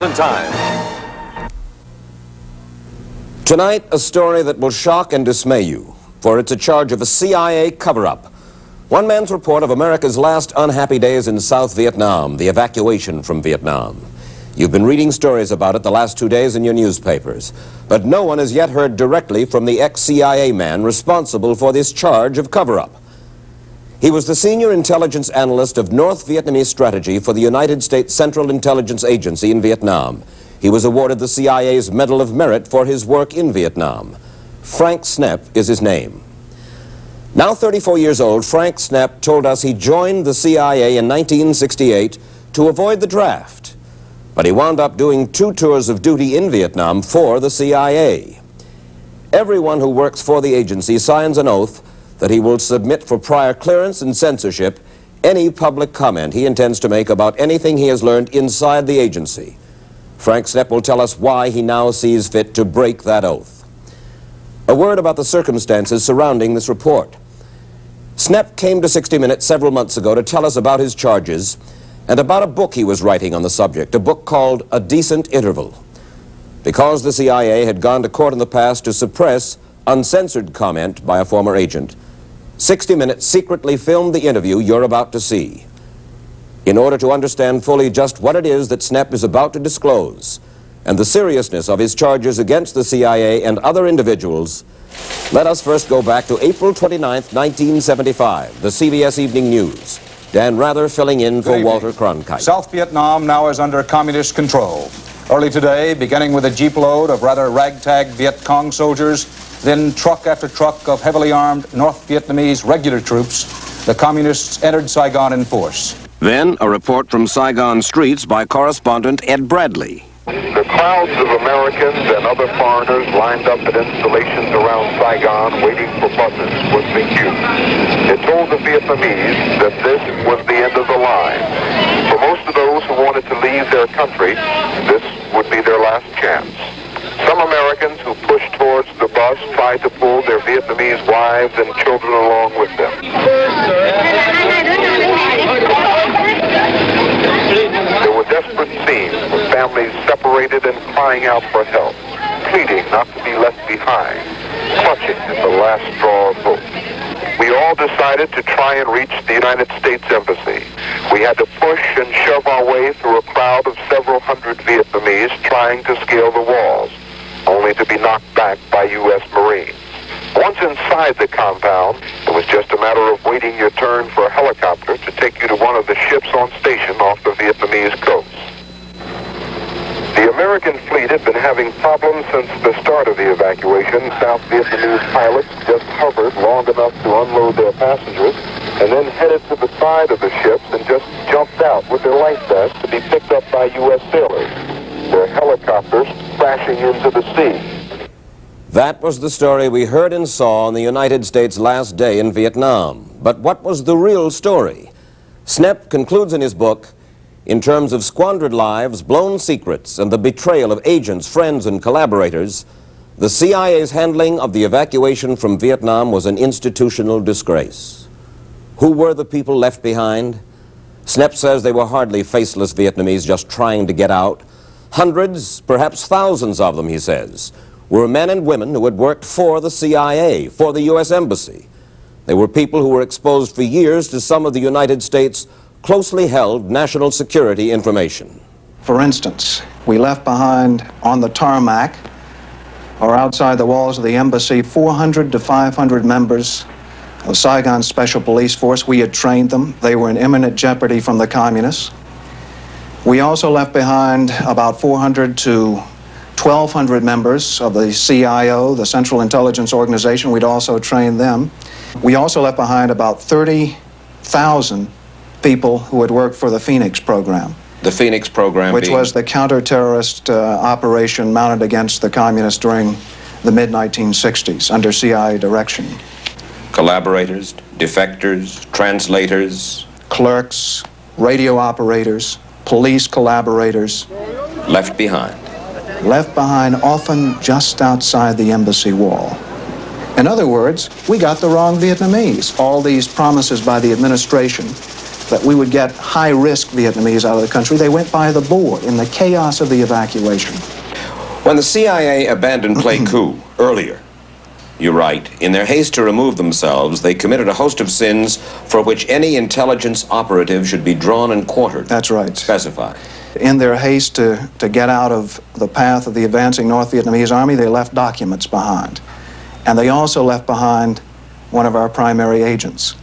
Time. Tonight, a story that will shock and dismay you, for it's a charge of a CIA cover-up. One man's report of America's last unhappy days in South Vietnam, the evacuation from Vietnam. You've been reading stories about it the last 2 days in your newspapers, but no one has yet heard directly from the ex-CIA man responsible for this charge of cover-up. He was the senior intelligence analyst of North Vietnamese strategy for the United States Central Intelligence Agency in Vietnam. He was awarded the CIA's Medal of Merit for his work in Vietnam. Frank Snepp is his name. Now 34 years old, Frank Snepp told us he joined the CIA in 1968 to avoid the draft. But he wound up doing 2 tours of duty in Vietnam for the CIA. Everyone who works for the agency signs an oath that he will submit for prior clearance and censorship any public comment he intends to make about anything he has learned inside the agency. Frank Snepp will tell us why he now sees fit to break that oath. A word about the circumstances surrounding this report. Snepp came to 60 Minutes several months ago to tell us about his charges and about a book he was writing on the subject, a book called A Decent Interval. Because the CIA had gone to court in the past to suppress uncensored comment by a former agent, 60 Minutes secretly filmed the interview you're about to see. In order to understand fully just what it is that Snepp is about to disclose and the seriousness of his charges against the CIA and other individuals, let us first go back to April 29th, 1975, the CBS Evening News. Dan Rather filling in for Walter Cronkite. South Vietnam now is under communist control. Early today, beginning with a jeep load of rather ragtag Viet Cong soldiers, then truck after truck of heavily armed North Vietnamese regular troops, the communists entered Saigon in force. Then a report from Saigon streets by correspondent Ed Bradley. The crowds of Americans and other foreigners lined up at installations around Saigon waiting for buses was the cue. It told the Vietnamese that this was the end of the line. For most of those who wanted to leave their country, this would be their last chance. Some Americans who pushed towards the bus tried to pull their Vietnamese wives and children along with them. There were desperate scenes with families separated and crying out for help, pleading not to be left behind, clutching at the last straw of hope. We all decided to try and reach the United States Embassy. We had to push and shove our way through a crowd of several hundred Vietnamese trying to scale the walls, only to be knocked back by U.S. Marines. Once inside the compound, it was just a matter of waiting your turn for a helicopter to take you to one of the ships on station off the Vietnamese coast. The American fleet had been having problems since the start of the evacuation. South Vietnamese pilots just hovered long enough to unload their passengers and then headed to the side of the ships and just jumped out with their life vests to be picked up by U.S. sailors, their helicopters crashing into the sea. That was the story we heard and saw on the United States' last day in Vietnam. But what was the real story? Snepp concludes in his book, in terms of squandered lives, blown secrets, and the betrayal of agents, friends, and collaborators, the CIA's handling of the evacuation from Vietnam was an institutional disgrace. Who were the people left behind? Snepp says they were hardly faceless Vietnamese just trying to get out. Hundreds, perhaps thousands of them, he says, were men and women who had worked for the CIA, for the U.S. Embassy. They were people who were exposed for years to some of the United States' closely held national security information. For instance, we left behind on the tarmac or outside the walls of the embassy 400 to 500 members of Saigon's Special Police Force. We had trained them. They were in imminent jeopardy from the communists. We also left behind about 400 to 1,200 members of the CIO, the Central Intelligence Organization. We'd also trained them. We also left behind about 30,000 people who had worked for the Phoenix program. The Phoenix program which was the counter-terrorist operation mounted against the communists during the mid-1960s under CIA direction. Collaborators, defectors, translators, clerks, radio operators, police collaborators. Left behind. Left behind often just outside the embassy wall. In other words, we got the wrong Vietnamese. All these promises by the administration that we would get high-risk Vietnamese out of the country. They went by the board in the chaos of the evacuation. When the CIA abandoned Pleiku earlier, you write, in their haste to remove themselves, they committed a host of sins for which any intelligence operative should be drawn and quartered. That's right. Specify. In their haste to get out of the path of the advancing North Vietnamese army, they left documents behind. And they also left behind one of our primary agents.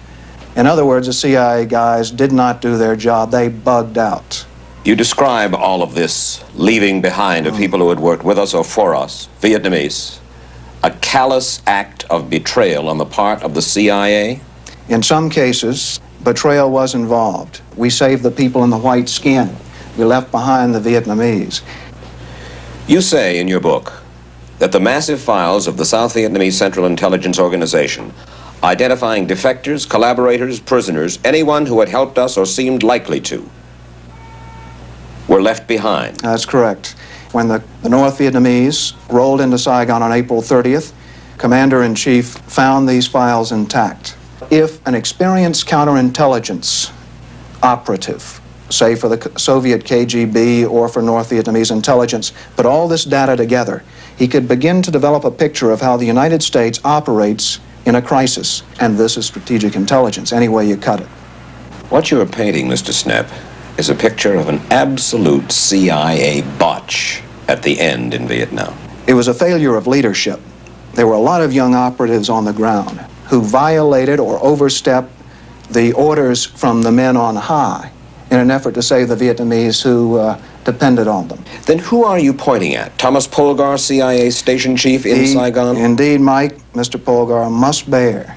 In other words, the CIA guys did not do their job. They bugged out. You describe all of this leaving behind of people who had worked with us or for us, Vietnamese, a callous act of betrayal on the part of the CIA? In some cases, betrayal was involved. We saved the people in the white skin. We left behind the Vietnamese. You say in your book that the massive files of the South Vietnamese Central Intelligence Organization, identifying defectors, collaborators, prisoners, anyone who had helped us or seemed likely to, were left behind. That's correct. When the North Vietnamese rolled into Saigon on April 30th, Commander-in-Chief found these files intact. If an experienced counterintelligence operative, say for the Soviet KGB or for North Vietnamese intelligence, put all this data together, he could begin to develop a picture of how the United States operates in a crisis. And this is strategic intelligence, any way you cut it. What you are painting, Mr. Snepp, is a picture of an absolute CIA botch at the end in Vietnam. It was a failure of leadership. There were a lot of young operatives on the ground who violated or overstepped the orders from the men on high in an effort to save the Vietnamese who depended on them. Then who are you pointing at? Thomas Polgar, CIA station chief in Saigon? Indeed, Mike, Mr. Polgar must bear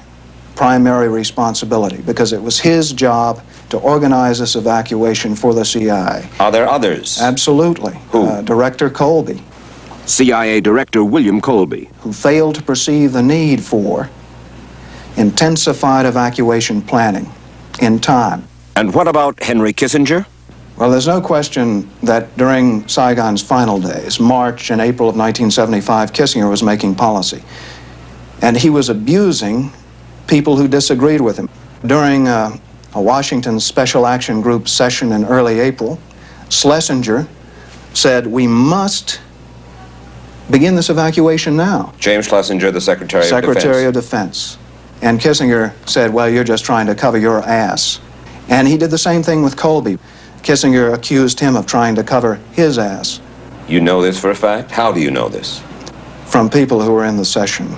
primary responsibility because it was his job to organize this evacuation for the CIA. Are there others? Absolutely. Who? Director Colby, CIA Director William Colby. who failed to perceive the need for intensified evacuation planning in time. And what about Henry Kissinger? Well, there's no question that during Saigon's final days, March and April of 1975, Kissinger was making policy. And he was abusing people who disagreed with him. During a Washington Special Action Group session in early April, Schlesinger said, we must begin this evacuation now. James Schlesinger, the Secretary of Defense. Secretary of Defense. And Kissinger said, well, you're just trying to cover your ass. And he did the same thing with Colby. Kissinger accused him of trying to cover his ass. You know this for a fact? How do you know this? From people who were in the session.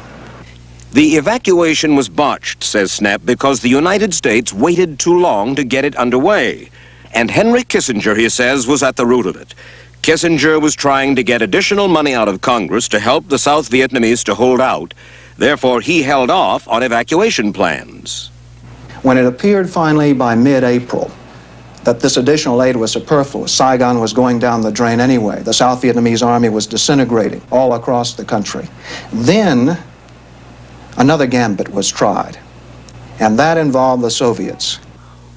The evacuation was botched, says Snepp, because the United States waited too long to get it underway. And Henry Kissinger, he says, was at the root of it. Kissinger was trying to get additional money out of Congress to help the South Vietnamese to hold out. Therefore, he held off on evacuation plans. When it appeared finally by mid-April that this additional aid was superfluous, Saigon was going down the drain anyway, the South Vietnamese army was disintegrating all across the country, then another gambit was tried, and that involved the Soviets.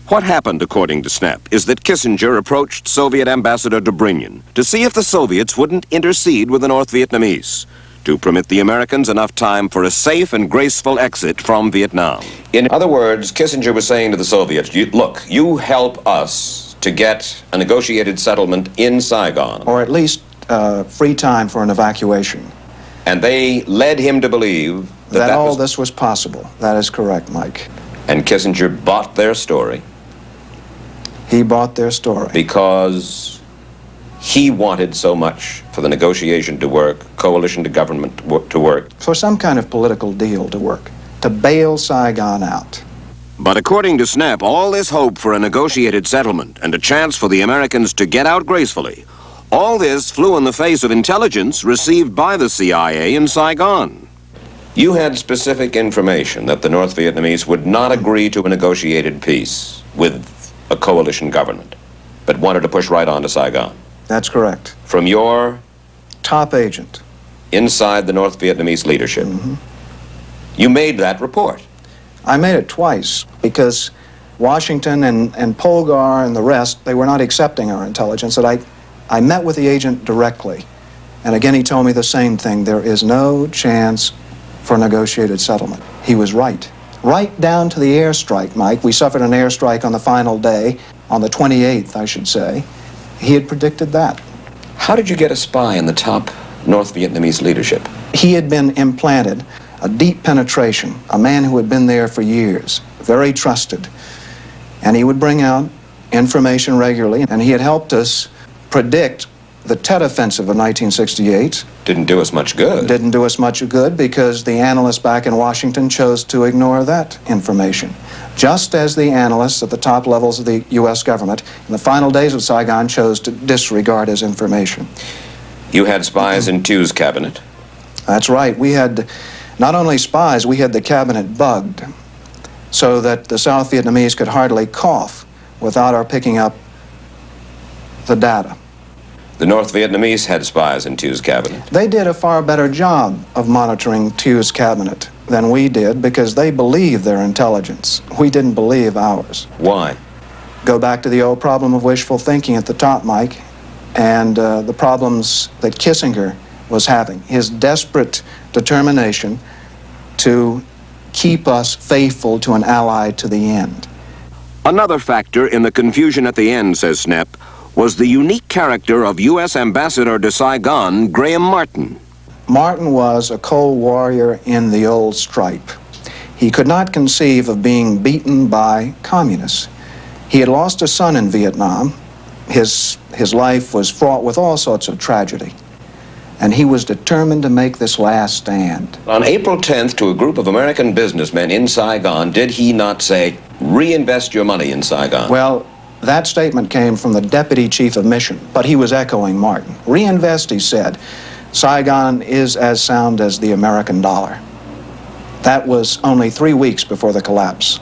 What happened, according to Snepp, is that Kissinger approached Soviet Ambassador Dobrynin to see if the Soviets wouldn't intercede with the North Vietnamese to permit the Americans enough time for a safe and graceful exit from Vietnam. In other words, Kissinger was saying to the Soviets, look, you help us to get a negotiated settlement in Saigon. Or at least free time for an evacuation. And they led him to believe that all this was possible. That is correct, Mike. And Kissinger bought their story. He bought their story. Because he wanted so much for the negotiation to work, coalition to government to work. For some kind of political deal to work, to bail Saigon out. But according to Snepp, all this hope for a negotiated settlement and a chance for the Americans to get out gracefully, all this flew in the face of intelligence received by the CIA in Saigon. You had specific information that the North Vietnamese would not agree to a negotiated peace with a coalition government, but wanted to push right on to Saigon. That's correct. From your top agent inside the North Vietnamese leadership. Mm-hmm. You made that report. I made it twice because Washington and Polgar and the rest, they were not accepting our intelligence. That I met with the agent directly. And again, he told me the same thing. There is no chance for negotiated settlement. He was right. right down to the airstrike, Mike. We suffered an airstrike on the final day, on the 28th, I should say. He had predicted that. How did you get a spy in the top North Vietnamese leadership? He had been implanted a deep penetration, a man who had been there for years, very trusted. And he would bring out information regularly, and he had helped us predict the Tet Offensive of 1968. Didn't do us much good. Didn't do us much good because the analysts back in Washington chose to ignore that information. Just as the analysts at the top levels of the U.S. government in the final days of Saigon chose to disregard his information. You had spies in Thieu's cabinet. That's right. We had not only spies, we had the cabinet bugged so that the South Vietnamese could hardly cough without our picking up the data. The North Vietnamese had spies in Thieu's cabinet. They did a far better job of monitoring Thieu's cabinet than we did because they believed their intelligence. We didn't believe ours. Why? Go back to the old problem of wishful thinking at the top, Mike, and the problems that Kissinger was having. His desperate determination to keep us faithful to an ally to the end. Another factor in the confusion at the end, says Snepp, was the unique character of U.S. Ambassador to Saigon, Graham Martin. Martin was a cold warrior in the old stripe. He could not conceive of being beaten by communists. He had lost a son in Vietnam. His life was fraught with all sorts of tragedy. And he was determined to make this last stand. On April 10th, to a group of American businessmen in Saigon, did he not say, reinvest your money in Saigon? Well, that statement came from the deputy chief of mission, but he was echoing Martin. Reinvest, he said. Saigon is as sound as the American dollar. That was only 3 weeks before the collapse.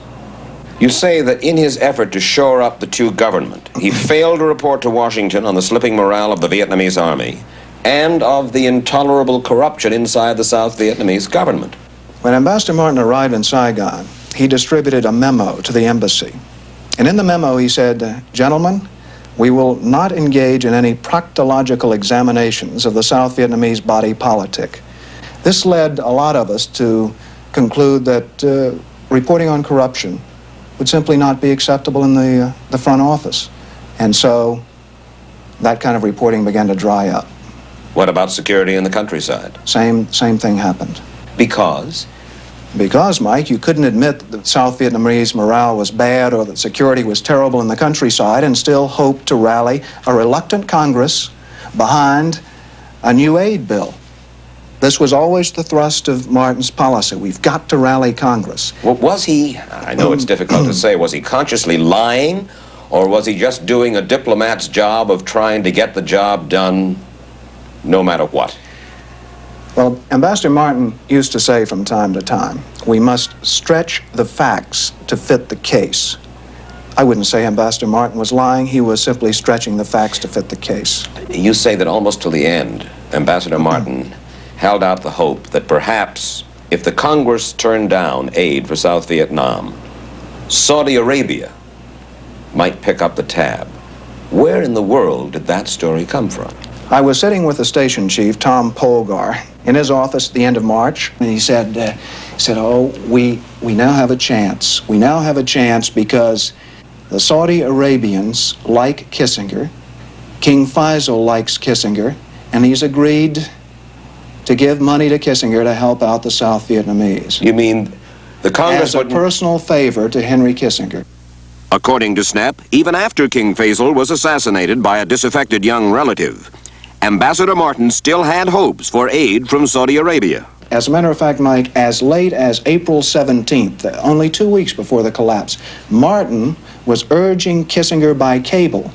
You say that in his effort to shore up the Thieu government, he failed to report to Washington on the slipping morale of the Vietnamese army and of the intolerable corruption inside the South Vietnamese government. When Ambassador Martin arrived in Saigon, he distributed a memo to the embassy. And in the memo he said, "Gentlemen, we will not engage in any proctological examinations of the South Vietnamese body politic." This led a lot of us to conclude that reporting on corruption would simply not be acceptable in the front office. And so that kind of reporting began to dry up. What about security in the countryside? Same thing happened. Because? Because, Mike, you couldn't admit that South Vietnamese morale was bad or that security was terrible in the countryside and still hope to rally a reluctant Congress behind a new aid bill. This was always the thrust of Martin's policy. We've got to rally Congress. Well, was he, I know it's difficult to say, was he consciously lying, or was he just doing a diplomat's job of trying to get the job done no matter what? Well, Ambassador Martin used to say from time to time, we must stretch the facts to fit the case. I wouldn't say Ambassador Martin was lying. He was simply stretching the facts to fit the case. You say that almost till the end, Ambassador Martin held out the hope that perhaps if the Congress turned down aid for South Vietnam, Saudi Arabia might pick up the tab. Where in the world did that story come from? I was sitting with the station chief, Tom Polgar, in his office at the end of March, and he said, "Oh, we now have a chance. We now have a chance because the Saudi Arabians like Kissinger, King Faisal likes Kissinger, and he's agreed to give money to Kissinger to help out the South Vietnamese." You mean the Congress as a wouldn't... personal favor to Henry Kissinger. According to Snepp, even after King Faisal was assassinated by a disaffected young relative, Ambassador Martin still had hopes for aid from Saudi Arabia. As a matter of fact, Mike, as late as April 17th, only 2 weeks before the collapse, Martin was urging Kissinger by cable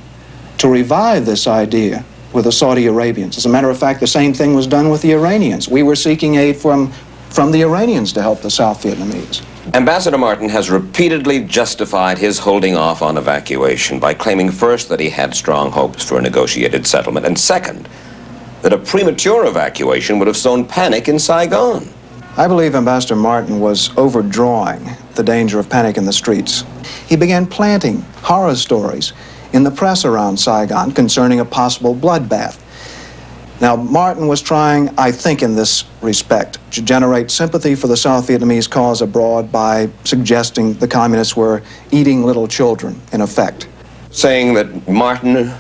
to revive this idea with the Saudi Arabians. As a matter of fact, the same thing was done with the Iranians. We were seeking aid from the Iranians to help the South Vietnamese. Ambassador Martin has repeatedly justified his holding off on evacuation by claiming first that he had strong hopes for a negotiated settlement, and second, that a premature evacuation would have sown panic in Saigon. I believe Ambassador Martin was overdrawing the danger of panic in the streets. He began planting horror stories in the press around Saigon concerning a possible bloodbath. Now, Martin was trying, I think in this respect, to generate sympathy for the South Vietnamese cause abroad by suggesting the communists were eating little children, in effect. Saying that Martin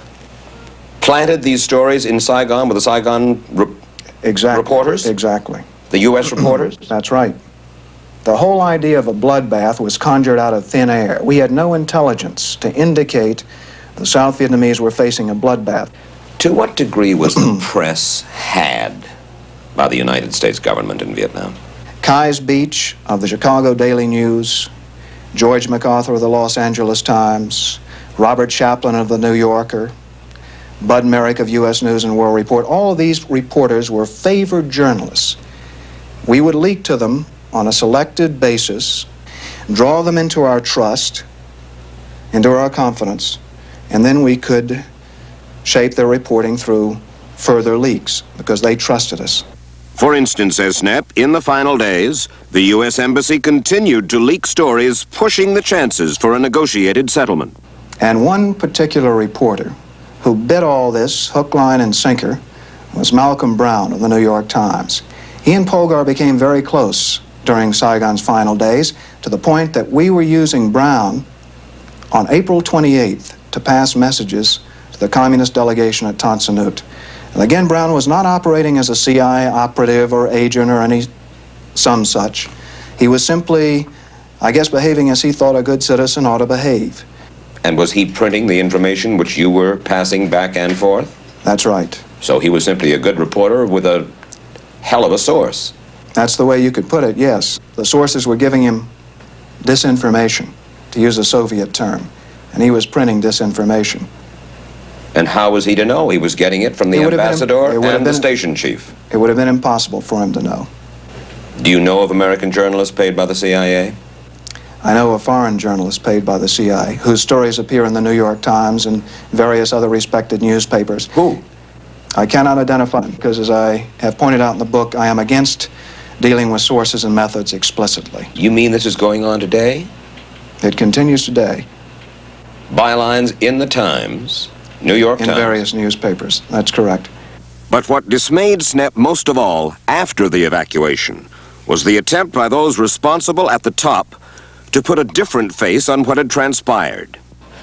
planted these stories in Saigon with the Saigon reporters? Exactly. The U.S. reporters? That's right. The whole idea of a bloodbath was conjured out of thin air. We had no intelligence to indicate the South Vietnamese were facing a bloodbath. To what degree was the press had by the United States government in Vietnam? Kais Beach of the Chicago Daily News, George MacArthur of the Los Angeles Times, Robert Chaplin of the New Yorker, Bud Merrick of U.S. News and World Report, all of these reporters were favored journalists. We would leak to them on a selected basis, draw them into our trust, into our confidence, and then we could shape their reporting through further leaks because they trusted us. For instance, says Snepp, in the final days, the U.S. Embassy continued to leak stories pushing the chances for a negotiated settlement. And one particular reporter who bid all this hook, line, and sinker was Malcolm Brown of the New York Times. He and Polgar became very close during Saigon's final days, to the point that we were using Brown on April 28th to pass messages to the communist delegation at Tan Son Nhut. And again, Brown was not operating as a CIA operative or agent or some such. He was simply, I guess, behaving as he thought a good citizen ought to behave. And was he printing the information which you were passing back and forth? That's right. So he was simply a good reporter with a hell of a source. That's the way you could put it, yes. The sources were giving him disinformation, to use a Soviet term, and he was printing disinformation. And how was he to know? He was getting it from the ambassador and the station chief. It would have been impossible for him to know. Do you know of American journalists paid by the CIA? I know of foreign journalists paid by the CIA, whose stories appear in the New York Times and various other respected newspapers. Who? I cannot identify them because, as I have pointed out in the book, I am against dealing with sources and methods explicitly. You mean this is going on today? It continues today. Bylines in the Times, New York Times. In various newspapers, that's correct. But what dismayed Snepp most of all after the evacuation was the attempt by those responsible at the top to put a different face on what had transpired.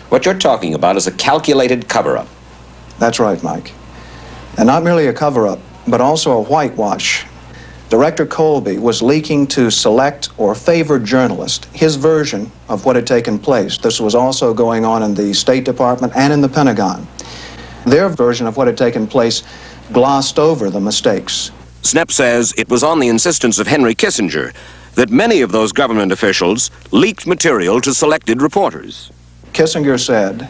What you're talking about is a calculated cover-up. That's right, Mike. And not merely a cover-up, but also a whitewash. Director Colby was leaking to select or favored journalists his version of what had taken place. This was also going on in the State Department and in the Pentagon. Their version of what had taken place glossed over the mistakes. Snepp says it was on the insistence of Henry Kissinger that many of those government officials leaked material to selected reporters. Kissinger said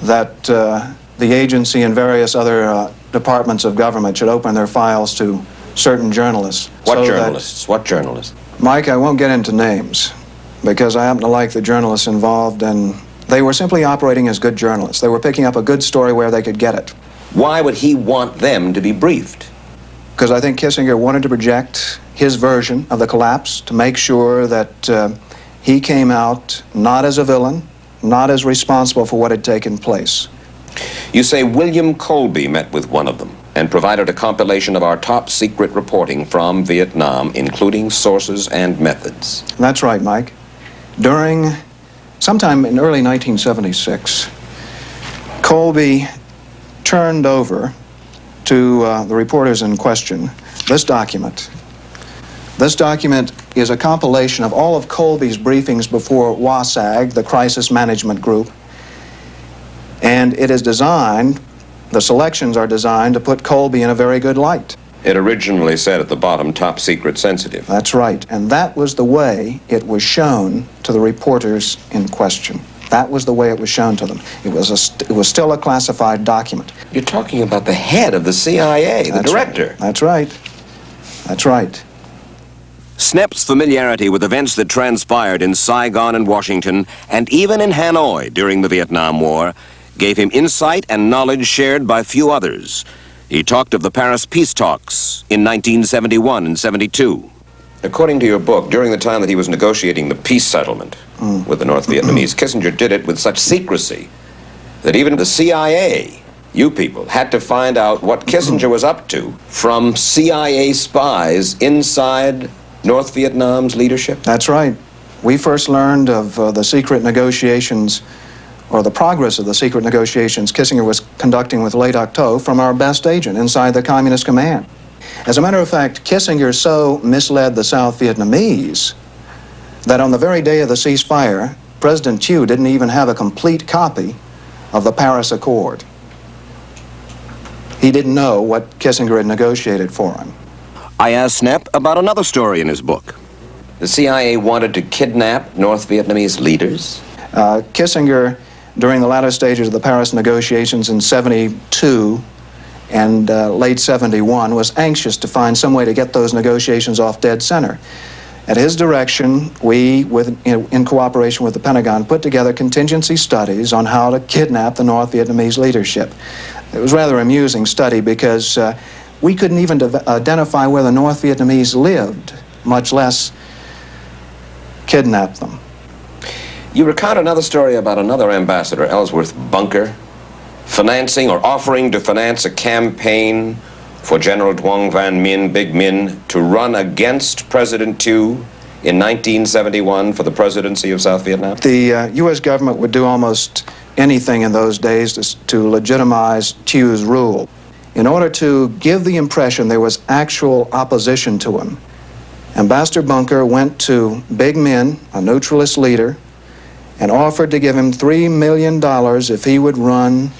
that the agency and various other departments of government should open their files to certain journalists. What journalists? What journalists? Mike, I won't get into names because I happen to like the journalists involved, and they were simply operating as good journalists. They were picking up a good story where they could get it. Why would he want them to be briefed? Because I think Kissinger wanted to project his version of the collapse to make sure that he came out not as a villain, not as responsible for what had taken place. You say William Colby met with one of them and provided a compilation of our top secret reporting from Vietnam, including sources and methods. That's right, Mike. During sometime in early 1976, Colby turned over to the reporters in question this document. This document is a compilation of all of Colby's briefings before WASAG, the Crisis Management Group, and it is designed, the selections are designed to put Colby in a very good light. It originally said at the bottom, top secret sensitive. That's right, and that was the way it was shown to the reporters in question. That was the way it was shown to them. It was still a classified document. You're talking about the head of the CIA, the director. Right. That's right. That's right. Snepp's familiarity with events that transpired in Saigon and Washington, and even in Hanoi during the Vietnam War, gave him insight and knowledge shared by few others. He talked of the Paris peace talks in 1971 and 72. According to your book, during the time that he was negotiating the peace settlement with the North Vietnamese, Kissinger did it with such secrecy that even the CIA you people, had to find out what Kissinger was up to from CIA spies inside North Vietnam's leadership? That's right. We first learned of the secret negotiations, or the progress of the secret negotiations Kissinger was conducting with Le Duc Tho from our best agent inside the Communist Command. As a matter of fact, Kissinger so misled the South Vietnamese that on the very day of the ceasefire, President Thieu didn't even have a complete copy of the Paris Accord. He didn't know what Kissinger had negotiated for him. I asked Snepp about another story in his book. The CIA wanted to kidnap North Vietnamese leaders? Kissinger, during the latter stages of the Paris negotiations in '72 and late '71, was anxious to find some way to get those negotiations off dead center. At his direction, we, in cooperation with the Pentagon, put together contingency studies on how to kidnap the North Vietnamese leadership. It was a rather amusing study because we couldn't even identify where the North Vietnamese lived, much less kidnap them. You recount another story about another ambassador, Ellsworth Bunker, financing or offering to finance a campaign for General Duong Van Minh, Big Min, to run against President Thieu in 1971 for the presidency of South Vietnam? The U.S. government would do almost anything in those days to legitimize Thieu's rule. In order to give the impression there was actual opposition to him, Ambassador Bunker went to Big Min, a neutralist leader, and offered to give him $3 million if he would run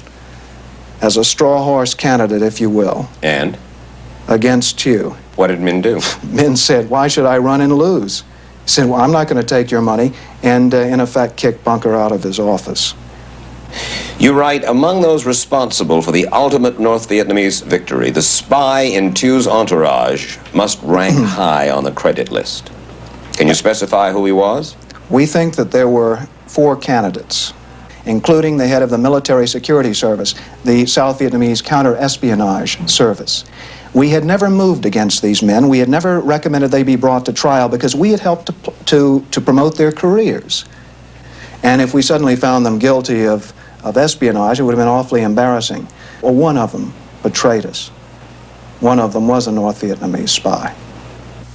as a straw horse candidate, if you will. And? Against Thieu. What did Min do? Min said, "Why should I run and lose?" He said, "Well, I'm not going to take your money," and in effect kicked Bunker out of his office. You write, among those responsible for the ultimate North Vietnamese victory, the spy in Thieu's entourage must rank high on the credit list. Can you specify who he was? We think that there were 4 candidates, including the head of the Military Security Service, the South Vietnamese Counter-Espionage Service. We had never moved against these men. We had never recommended they be brought to trial because we had helped to promote their careers. And if we suddenly found them guilty of espionage, it would have been awfully embarrassing. Well, one of them betrayed us. One of them was a North Vietnamese spy.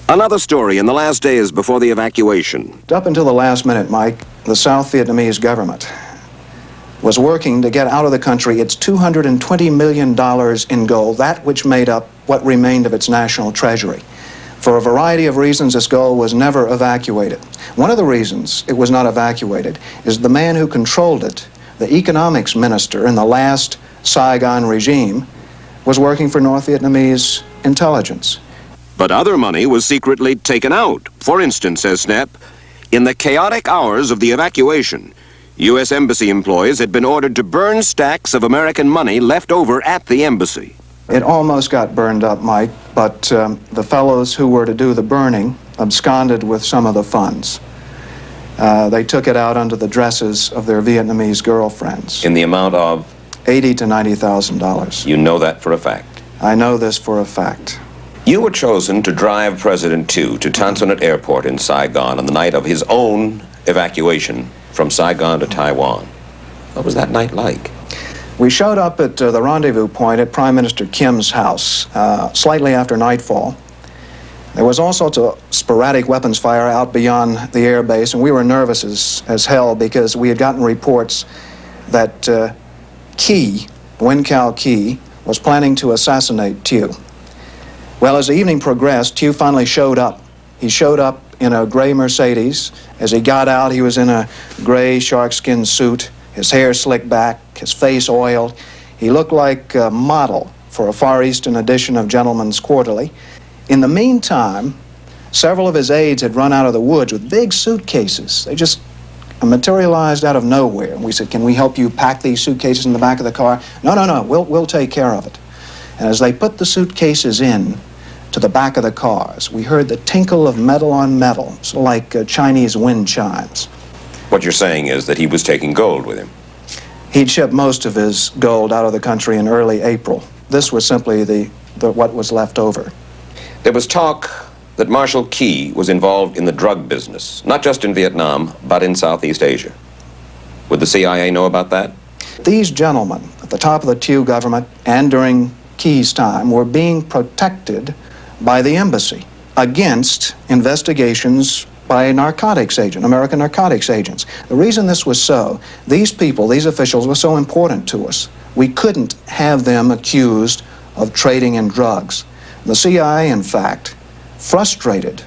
Another story in the last days before the evacuation. Up until the last minute, Mike, the South Vietnamese government was working to get out of the country its $220 million in gold, that which made up what remained of its national treasury. For a variety of reasons, this gold was never evacuated. One of the reasons it was not evacuated is the man who controlled it, the economics minister in the last Saigon regime, was working for North Vietnamese intelligence. But other money was secretly taken out. For instance, says Snepp, in the chaotic hours of the evacuation, U.S. Embassy employees had been ordered to burn stacks of American money left over at the embassy. It almost got burned up, Mike, but the fellows who were to do the burning absconded with some of the funds. They took it out under the dresses of their Vietnamese girlfriends. In the amount of? $80,000 to $90,000. You know that for a fact? I know this for a fact. You were chosen to drive President Thieu to Tan Son Nhut Airport in Saigon on the night of his own evacuation from Saigon to Taiwan. What was that night like? We showed up at the rendezvous point at Prime Minister Kim's house slightly after nightfall. There was all sorts of sporadic weapons fire out beyond the air base, and we were nervous as hell because we had gotten reports that Nguyen Cao Ky, was planning to assassinate Thieu. Well, as the evening progressed, Thieu finally showed up. He showed up in a gray Mercedes. As he got out, he was in a gray sharkskin suit, his hair slicked back, his face oiled. He looked like a model for a Far Eastern edition of Gentleman's Quarterly. In the meantime, several of his aides had run out of the woods with big suitcases. They just materialized out of nowhere. And we said, "Can we help you pack these suitcases in the back of the car?" No, we'll take care of it. And as they put the suitcases in to the back of the cars, we heard the tinkle of metal on metal, sort of like Chinese wind chimes. What you're saying is that he was taking gold with him. He'd shipped most of his gold out of the country in early April. This was simply what was left over. There was talk that Marshal Key was involved in the drug business, not just in Vietnam, but in Southeast Asia. Would the CIA know about that? These gentlemen, the top of the Tew government and during Key's time were being protected by the embassy against investigations by narcotics agents, American narcotics agents. The reason this was so, these people, these officials were so important to us. We couldn't have them accused of trading in drugs. The CIA, in fact, frustrated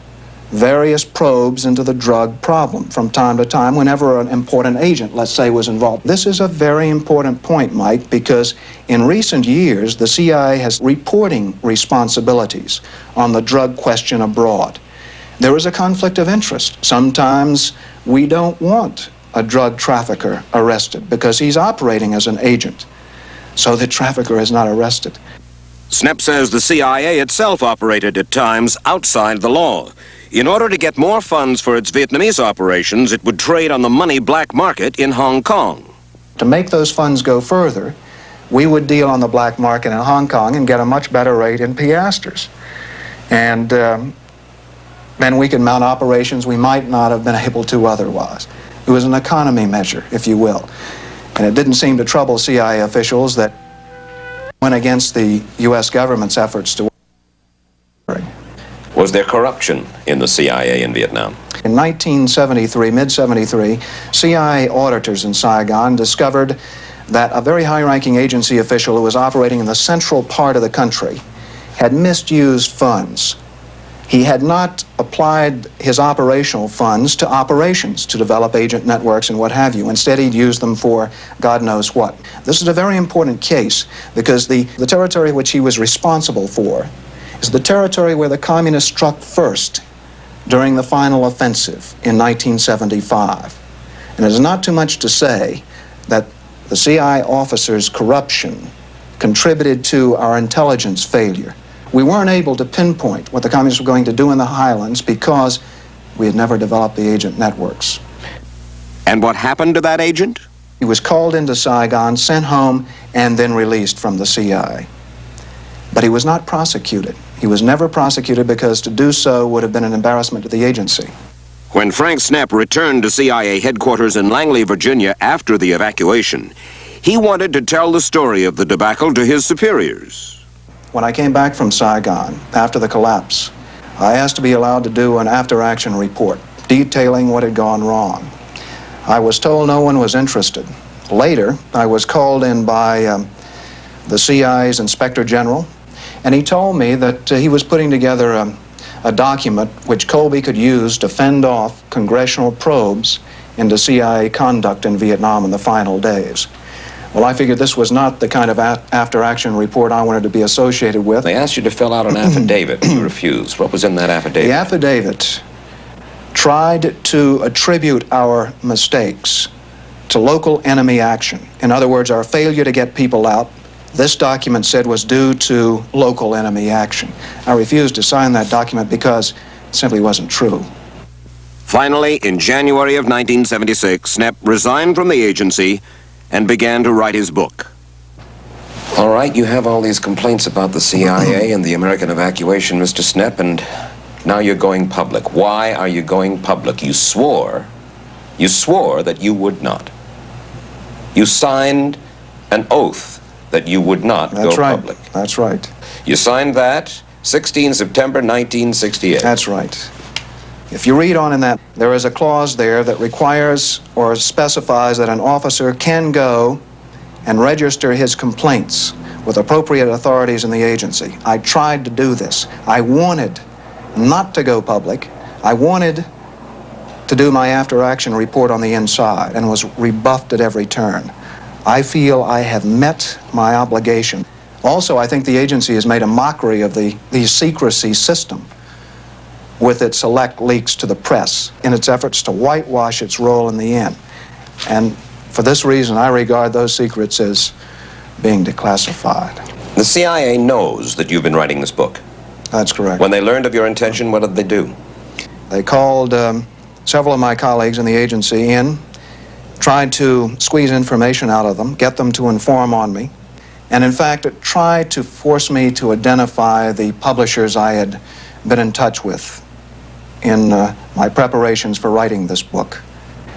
various probes into the drug problem from time to time whenever an important agent, let's say, was involved. This is a very important point, Mike, because in recent years, the CIA has reporting responsibilities on the drug question abroad. There is a conflict of interest. Sometimes we don't want a drug trafficker arrested because he's operating as an agent, so the trafficker is not arrested. Snepp says the CIA itself operated at times outside the law. In order to get more funds for its Vietnamese operations, it would trade on the money black market in Hong Kong. To make those funds go further, we would deal on the black market in Hong Kong and get a much better rate in piastres. And then we could mount operations we might not have been able to otherwise. It was an economy measure, if you will. And it didn't seem to trouble CIA officials that went against the U.S. government's efforts to. Was there corruption in the CIA in Vietnam? In 1973, mid-73, CIA auditors in Saigon discovered that a very high-ranking agency official who was operating in the central part of the country had misused funds. He had not applied his operational funds to operations, to develop agent networks and what have you. Instead, he'd used them for God knows what. This is a very important case because the territory which he was responsible for is the territory where the communists struck first during the final offensive in 1975. And it is not too much to say that the CIA officers' corruption contributed to our intelligence failure. We weren't able to pinpoint what the communists were going to do in the highlands because we had never developed the agent networks. And what happened to that agent? He was called into Saigon, sent home, and then released from the CIA. But he was not prosecuted. He was never prosecuted because to do so would have been an embarrassment to the agency. When Frank Snepp returned to CIA headquarters in Langley, Virginia after the evacuation, he wanted to tell the story of the debacle to his superiors. When I came back from Saigon after the collapse, I asked to be allowed to do an after-action report detailing what had gone wrong. I was told no one was interested. Later, I was called in by the CIA's Inspector General, and he told me that he was putting together a document which Colby could use to fend off congressional probes into CIA conduct in Vietnam in the final days. Well, I figured this was not the kind of after-action report I wanted to be associated with. They asked you to fill out an affidavit. You refused. What was in that affidavit? The affidavit tried to attribute our mistakes to local enemy action. In other words, our failure to get people out, this document said, was due to local enemy action. I refused to sign that document because it simply wasn't true. Finally, in January of 1976, Snepp resigned from the agency and began to write his book. All right, you have all these complaints about the CIA and the American evacuation, Mr. Snepp, and now you're going public. Why are you going public? You swore that you would not. You signed an oath that you would not go public. That's right. You signed that 16 September 1968. That's right. If you read on in that, there is a clause there that requires or specifies that an officer can go and register his complaints with appropriate authorities in the agency. I tried to do this. I wanted not to go public. I wanted to do my after-action report on the inside and was rebuffed at every turn. I feel I have met my obligation. Also, I think the agency has made a mockery of the secrecy system with its select leaks to the press in its efforts to whitewash its role in the end. And for this reason, I regard those secrets as being declassified. The CIA knows that you've been writing this book. That's correct. When they learned of your intention, what did they do? They called several of my colleagues in the agency in, tried to squeeze information out of them, get them to inform on me, and in fact, it tried to force me to identify the publishers I had been in touch with in my preparations for writing this book.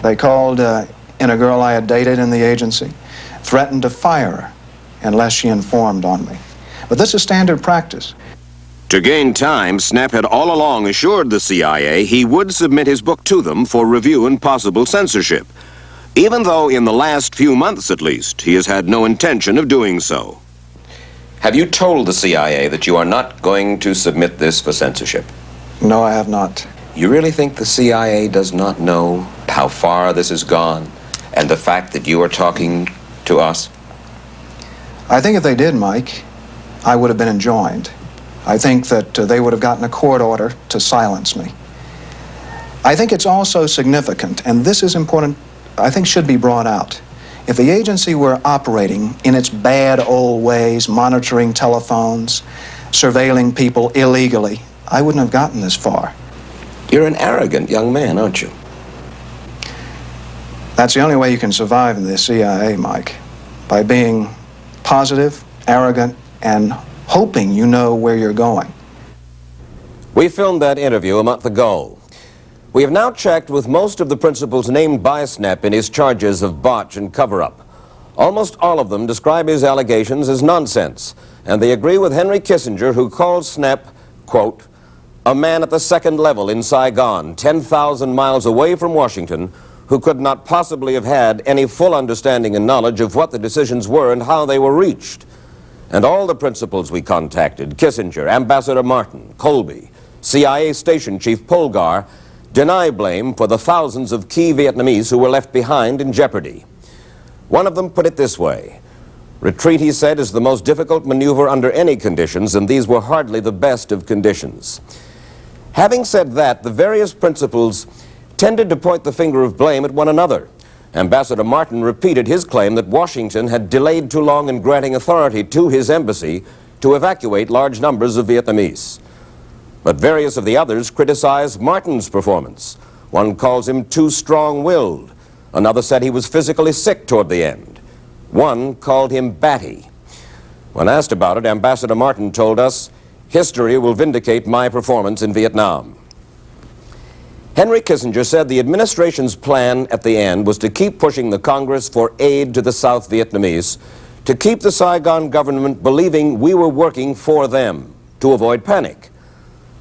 They called in a girl I had dated in the agency, threatened to fire her unless she informed on me. But this is standard practice. To gain time, Snepp had all along assured the CIA he would submit his book to them for review and possible censorship, even though in the last few months at least he has had no intention of doing so. Have you told the CIA that you are not going to submit this for censorship? No, I have not. You really think the CIA does not know how far this has gone and the fact that you are talking to us? I think if they did, Mike, I would have been enjoined. I think that they would have gotten a court order to silence me. I think it's also significant, and this is important, I think should be brought out. If the agency were operating in its bad old ways, monitoring telephones, surveilling people illegally, I wouldn't have gotten this far. You're an arrogant young man, aren't you? That's the only way you can survive in the CIA, Mike. By being positive, arrogant, and hoping you know where you're going. We filmed that interview a month ago. We have now checked with most of the principals named by Snepp in his charges of botch and cover-up. Almost all of them describe his allegations as nonsense, and they agree with Henry Kissinger, who calls Snepp, quote, a man at the second level in Saigon, 10,000 miles away from Washington, who could not possibly have had any full understanding and knowledge of what the decisions were and how they were reached. And all the principals we contacted, Kissinger, Ambassador Martin, Colby, CIA Station Chief Polgar, deny blame for the thousands of key Vietnamese who were left behind in jeopardy. One of them put it this way: retreat, he said, is the most difficult maneuver under any conditions, and these were hardly the best of conditions. Having said that, the various principals tended to point the finger of blame at one another. Ambassador Martin repeated his claim that Washington had delayed too long in granting authority to his embassy to evacuate large numbers of Vietnamese. But various of the others criticized Martin's performance. One calls him too strong-willed. Another said he was physically sick toward the end. One called him batty. When asked about it, Ambassador Martin told us, history will vindicate my performance in Vietnam. Henry Kissinger said the administration's plan at the end was to keep pushing the Congress for aid to the South Vietnamese, to keep the Saigon government believing we were working for them, to avoid panic.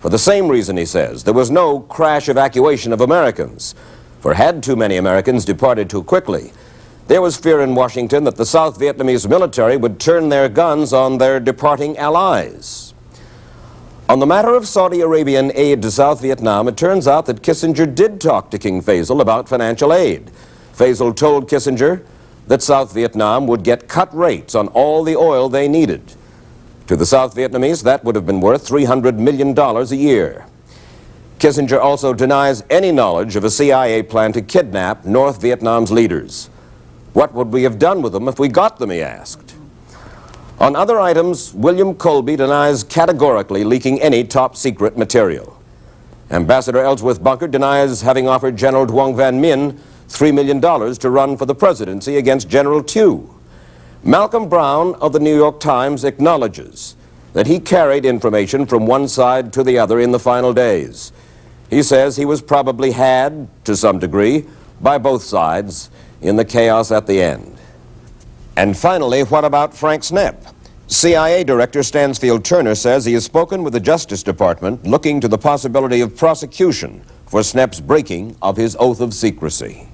For the same reason, he says, there was no crash evacuation of Americans, for had too many Americans departed too quickly, there was fear in Washington that the South Vietnamese military would turn their guns on their departing allies. On the matter of Saudi Arabian aid to South Vietnam, it turns out that Kissinger did talk to King Faisal about financial aid. Faisal told Kissinger that South Vietnam would get cut rates on all the oil they needed. To the South Vietnamese, that would have been worth $300 million a year. Kissinger also denies any knowledge of a CIA plan to kidnap North Vietnam's leaders. What would we have done with them if we got them, he asked. On other items, William Colby denies categorically leaking any top-secret material. Ambassador Ellsworth Bunker denies having offered General Duong Van Minh $3 million to run for the presidency against General Thieu. Malcolm Brown of the New York Times acknowledges that he carried information from one side to the other in the final days. He says he was probably had, to some degree, by both sides in the chaos at the end. And finally, what about Frank Snepp? CIA Director Stansfield Turner says he has spoken with the Justice Department looking to the possibility of prosecution for Snepp's breaking of his oath of secrecy.